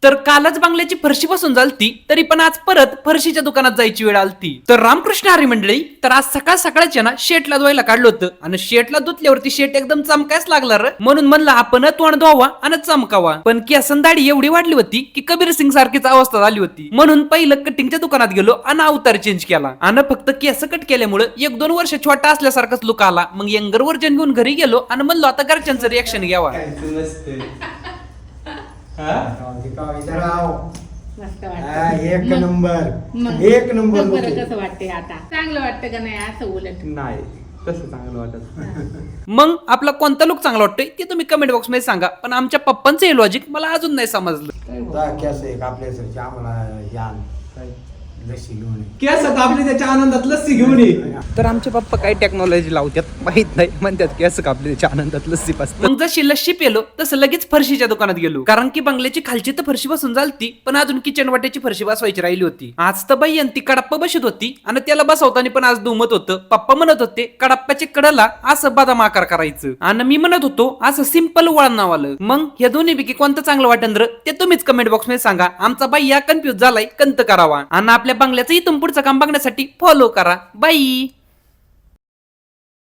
तर कालच बंगल्याची फरशी बसून झालती तरी पण आज परत फरशीच्या दुकानात जायची वेळ आलती. तर रामकृष्ण हरी मंडळी, तर आज सकाळ सकाळच्या ना शेटला धुवायला काढलं होतं आणि शेटला धुतल्यावरती शेट एकदम चमकायच लागला रे. म्हणून म्हणलं आपण तोंड धुवावा आणि चमकावा. पण केसन दाढी एवढी वाढली होती की कबीर सिंग सारखीच अवस्था झाली होती. म्हणून पहिलं कटिंगच्या दुकानात गेलो आणि अवतार चेंज केला आणि फक्त केस कट केल्यामुळे 1-2 वर्ष छोटा असल्यासारखाच लुक आला. मग यंगर वर्जन घेऊन घरी गेलो आणि म्हणलो आता घरच्यांचं रिएक्शन घ्यावा. मस्त वाटतं. एक नंबर मग एक नंबर बरं होते. कसं वाटतंय आता? चांगलं वाटतं का नाही असं उलट? नाही तसं चांगलं वाटत. मग आपला कोणता लुक चांगला वाटतोय ते तुम्ही कमेंट बॉक्स मध्ये सांगा. पण आमच्या पप्पांचं हे लॉजिक मला अजून नाही समजलं. कॅस एक आपल्या सरची आम्हाला यान लशी घेऊन केस कापली त्याच्या आनंदात लस्सी घेऊन ये. तर आमचे पप्पा काय टेक्नॉलॉजी लावतात माहित नाही, म्हणतात केस कापली त्याच्या आनंदात लस्सी पास. मग जशी लस्सी पेलो तसं लगेच फरशीच्या दुकानात गेलो. कारण की बंगल्याची खालची तर फरशी बसून झालती पण अजून किचन वाट्याची फरशी बसवायची राहिली होती. आज तर बाई ती कडप्पा बसत होती आणि त्याला बसवताना पण आज दुमत होतं. पप्पा म्हणत होते कडाप्पाच्या कडाला असं बदाम आकार करायचं आणि मी म्हणत होतो असं सिंपल वळण नावालं. मग या दोन्ही पैकी कोणतं चांगलं वाटन ते तुम्हीच कमेंट बॉक्स मध्ये सांगा. आमचा बाई या कन्फ्युज झालाय कंत करावा आणि आपल्या बंगल्याचं इथून पुढचं काम बघण्यासाठी फॉलो करा. बाई.